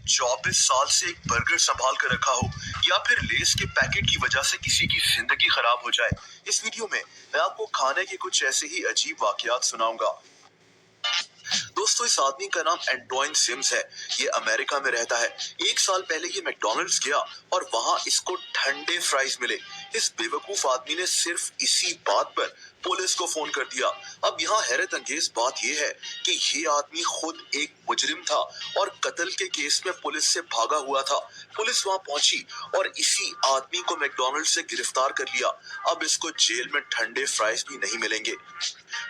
24 साल से एक बर्गर संभाल कर रखा हो या फिर लेस के पैकेट की वजह से किसी की जिंदगी खराब हो जाए। इस वीडियो में मैं आपको खाने के कुछ ऐसे ही अजीब वाकयात सुनाऊंगा। दोस्तों, इस आदमी का नाम एंटोइन सिम्स है। ये अमेरिका में रहता है। एक साल पहले ये मैकडॉनल्ड्स गया और वहां इसको ठंडे फ्राइज मिले। इस बेवकूफ आदमी ने सिर्फ इसी बात पर पुलिस को फोन कर दिया। अब यहाँ हैरत अंगेज बात यह है कि ये आदमी खुद एक मुजरिम था और कत्ल के केस में पुलिस से भागा हुआ था। पुलिस वहां पहुंची और इसी आदमी को मैकडॉनल्ड से गिरफ्तार कर लिया। अब इसको जेल में ठंडे फ्राइज भी नहीं मिलेंगे।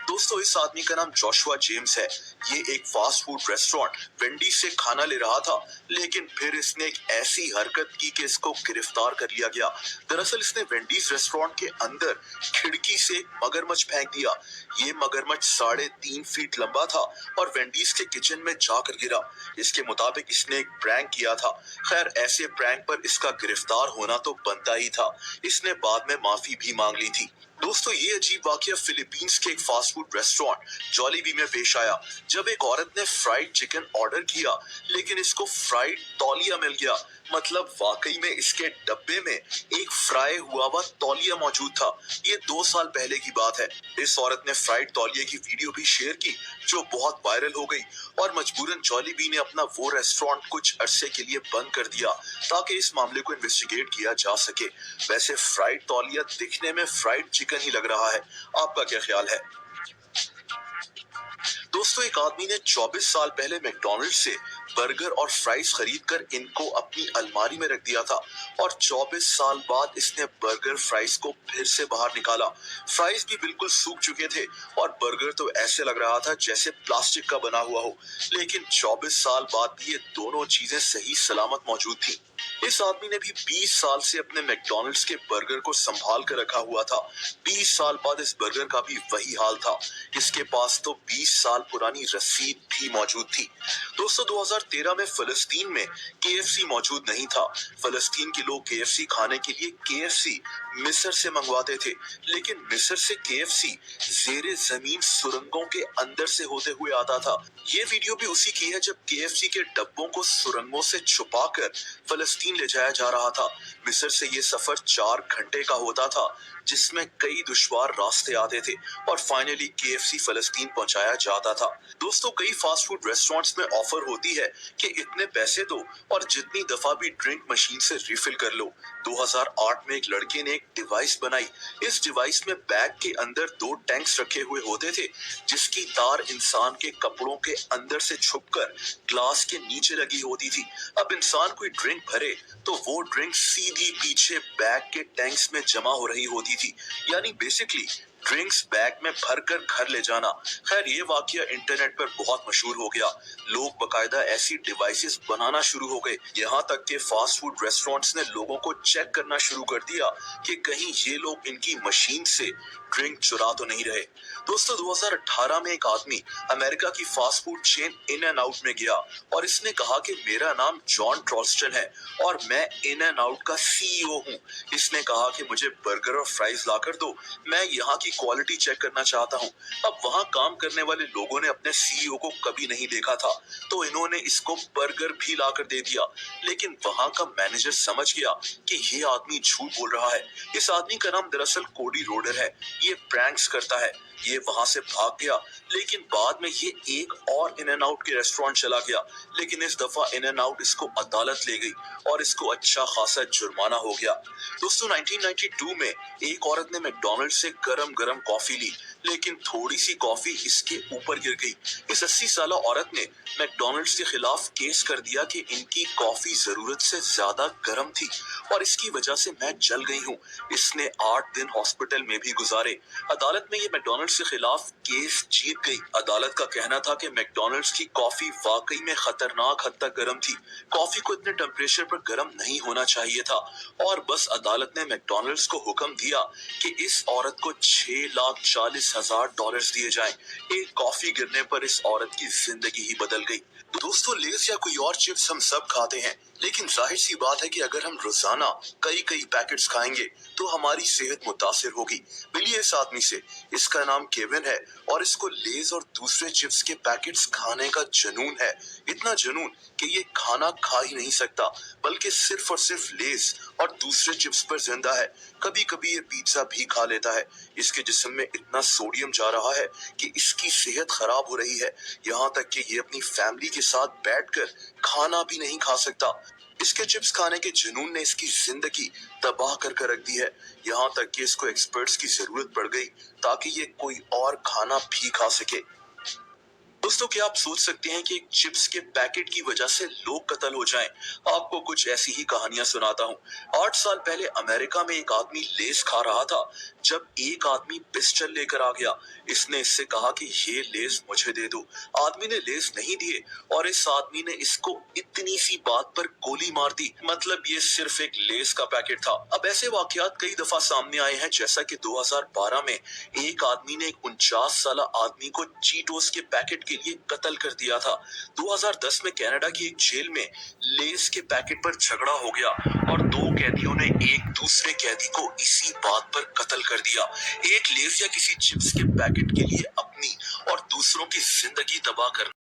दोस्तों, इस आदमी का नाम जोशुआ जेम्स है। ये एक फास्ट फूड रेस्टोरेंट वेंडी से खाना ले रहा था, लेकिन फिर इसने एक ऐसी हरकत की कि इसको गिरफ्तार कर लिया गया। दरअसल इसने वेंडीज रेस्टोरेंट के अंदर खिड़की से एक मगरमच्छ फेंक दिया। ये मगरमच्छ 3.5 फीट लंबा था और वेंडीज के किचन में जाकर गिरा। इसके मुताबिक इसने एक प्रैंक किया था। खैर, ऐसे प्रैंक पर इसका गिरफ्तार होना तो बनता ही था। इसने बाद में माफी भी मांग ली थी। दोस्तों, ये अजीब वाकया फिलीपींस के एक फास्ट फूड रेस्टोरेंट जॉलीबी में पेश आया, जब एक औरत ने फ्राइड चिकन ऑर्डर किया, लेकिन इसको फ्राइड तौलिया मिल गया। मतलब वाकई में इसके डब्बे में एक फ्राई हुआ हुआ तौलिया मौजूद था। ये 2 साल पहले की बात है। इस औरत ने फ्राइड तौलिया की वीडियो भी शेयर की, जो बहुत वायरल हो गई और मजबूरन जॉलीबी ने अपना वो रेस्टोरेंट कुछ अरसे के लिए बंद कर दिया ताकि इस मामले को इन्वेस्टिगेट किया जा सके। वैसे फ्राइड तौलिया दिखने में फ्राइड चिकन ही लग रहा है। आपका क्या ख्याल है? दोस्तों, एक आदमी ने 24 साल पहले मैकडॉनल्ड से बर्गर और फ्राइज खरीदकर इनको अपनी अलमारी में रख दिया था और 24 साल बाद इसने बर्गर फ्राइज को फिर से बाहर निकाला। फ्राइज भी बिल्कुल सूख चुके थे और बर्गर तो ऐसे लग रहा था जैसे प्लास्टिक का बना हुआ हो। लेकिन 24 साल बाद भी ये दोनों चीजें सही सलामत मौजूद थी। इस आदमी ने भी 20 साल से अपने मैकडॉनल्ड्स के बर्गर को संभाल कर रखा हुआ था। 20 साल बाद इस बर्गर का भी वही हाल था। इसके पास तो 20 साल पुरानी रसीद भी मौजूद थी। दोस्तों, 2013 में फिलिस्तीन में केएफसी मौजूद नहीं था। फिलिस्तीन के लोग केएफसी खाने के लिए केएफसी मिस्र से मंगवाते थे, लेकिन मिस्र से केएफसी जेरे जमीन सुरंगों के अंदर से होते हुए आता था। ये वीडियो भी उसी की है जब केएफसी के डब्बों को सुरंगों से छुपाकर फिलिस्तीन ले जाया जा रहा था। मिस्र से ये सफर 4 घंटे का होता था, जिसमें कई दुश्वार रास्ते आते थे और फाइनली केएफसी फिलिस्तीन पहुंचाया जाता था। दोस्तों, कई फास्ट फूड रेस्टोरेंट्स में ऑफर होती है कि इतने पैसे दो और जितनी दफा भी ड्रिंक मशीन से रिफिल कर लो। 2008 में एक लड़के ने एक डिवाइस बनाई। इस डिवाइस में बैग के अंदर 2 टैंक्स रखे हुए होते थे, जिसकी तार इंसान के कपड़ों के अंदर से छुपकर ग्लास के नीचे लगी होती थी। अब इंसान कोई ड्रिंक भरे तो वो ड्रिंक सीधी पीछे बैग के टैंक्स में जमा हो रही होती थी। यानी बेसिकली ड्रिंक्स बैग में भरकर घर ले जाना। खैर, ये वाकया इंटरनेट पर बहुत मशहूर हो गया। लोग बकायदा ऐसी डिवाइसेस बनाना शुरू हो गए। यहाँ तक के फास्ट फूड रेस्टोरेंट्स ने लोगों को चेक करना शुरू कर दिया कि कहीं ये लोग इनकी मशीन से ड्रिंक चुरा तो नहीं रहे। दोस्तों, 2018 में एक आदमी अमेरिका की fast food chain in and out में गया और इसने कहा कि मेरा नाम जॉन ट्रॉल्स्टन है और मैं इन एंड आउट का सीईओ हूँ। इसने कहा कि मुझे बर्गर और फ्राइज लाकर दो, मैं यहाँ की क्वालिटी चेक करना चाहता हूँ। अब वहाँ काम करने वाले लोगों ने अपने सीईओ को कभी नहीं देखा था, तो इन्होंने इसको बर्गर भी लाकर दे दिया। लेकिन वहाँ का मैनेजर समझ गया कि ये आदमी झूठ बोल रहा है। इस आदमी का नाम दरअसल कोडी रोडर है। ये प्रैंक्स करता है। ये वहां से भाग गया, लेकिन बाद में ये एक और इन एंड आउट के रेस्टोरेंट चला गया। लेकिन इस दफा इन एंड आउट इसको अदालत ले गई और इसको अच्छा खासा जुर्माना हो गया। दोस्तों, 1992 में एक औरत ने मैकडॉनल्ड से गरम गरम कॉफी ली, लेकिन थोड़ी सी कॉफी इसके ऊपर गिर गई। इस 80 साल औरत ने मैकडॉनल्ड्स के खिलाफ केस कर दिया कि इनकी कॉफी जरूरत से ज्यादा गर्म थी और इसकी वजह से मैं जल गई हूँ। इसने 8 दिन हॉस्पिटल में भी गुजारे। अदालत में ये मैकडॉनल्ड्स के खिलाफ केस जीत गई। अदालत का कहना था कि मैकडॉनल्ड्स की कॉफी वाकई में खतरनाक हद तक गर्म थी। कॉफी को इतने टेम्परेचर पर गर्म नहीं होना चाहिए था और बस अदालत ने मैकडॉनल्ड्स को हुक्म दिया कि इस औरत को $6,40,000 दिए जाएं। एक कॉफी गिरने पर इस औरत की जिंदगी ही बदल गई। दोस्तों, लेस या कोई और चिप्स हम सब खाते हैं, लेकिन जाहिर सी बात है कि अगर हम रोजाना कई कई पैकेट्स खाएंगे तो हमारी सेहत मुतासिर होगी। मिलिए इस आदमी से, इसका नाम केविन है और इसको लेज और दूसरे चिप्स के पैकेट्स खाने का जुनून है। इतना जुनून कि ये खाना खा ही नहीं सकता, बल्कि सिर्फ और सिर्फ लेज और दूसरे चिप्स पर जिंदा है। कभी कभी ये पिज्जा भी खा लेता है। इसके जिस्म में इतना सोडियम जा रहा है कि इसकी सेहत खराब हो रही है, यहाँ तक कि ये अपनी फैमिली के साथ बैठकर खाना भी नहीं खा सकता। इसके चिप्स खाने के जुनून ने इसकी जिंदगी तबाह कर रख दी है, यहाँ तक कि इसको एक्सपर्ट्स की जरूरत पड़ गई ताकि ये कोई और खाना भी खा सके। दोस्तों, क्या आप सोच सकते हैं कि एक चिप्स के पैकेट की वजह से लोग कत्ल हो जाएं? आपको कुछ ऐसी ही कहानियां सुनाता हूँ। 8 साल पहले अमेरिका में एक आदमी लेस खा रहा था जब एक आदमी पिस्टल लेकर आ गया। इसने इससे कहा कि ये लेस मुझे दे दो। आदमी ने लेस नहीं दिए और इस आदमी ने इसको इतनी सी बात पर गोली मार दी। मतलब ये सिर्फ एक लेस का पैकेट था। अब ऐसे वाकयात कई दफा सामने आए हैं, जैसा कि 2012 में एक आदमी ने एक 49 साल आदमी को चीटोस के पैकेट के लिए कत्ल कर दिया था। 2010 में कनाडा की एक जेल में लेस के पैकेट पर झगड़ा हो गया और दो कैदियों ने एक दूसरे कैदी को इसी बात पर कत्ल कर दिया। एक लेस या किसी चिप्स के पैकेट के लिए अपनी और दूसरों की जिंदगी तबाह करना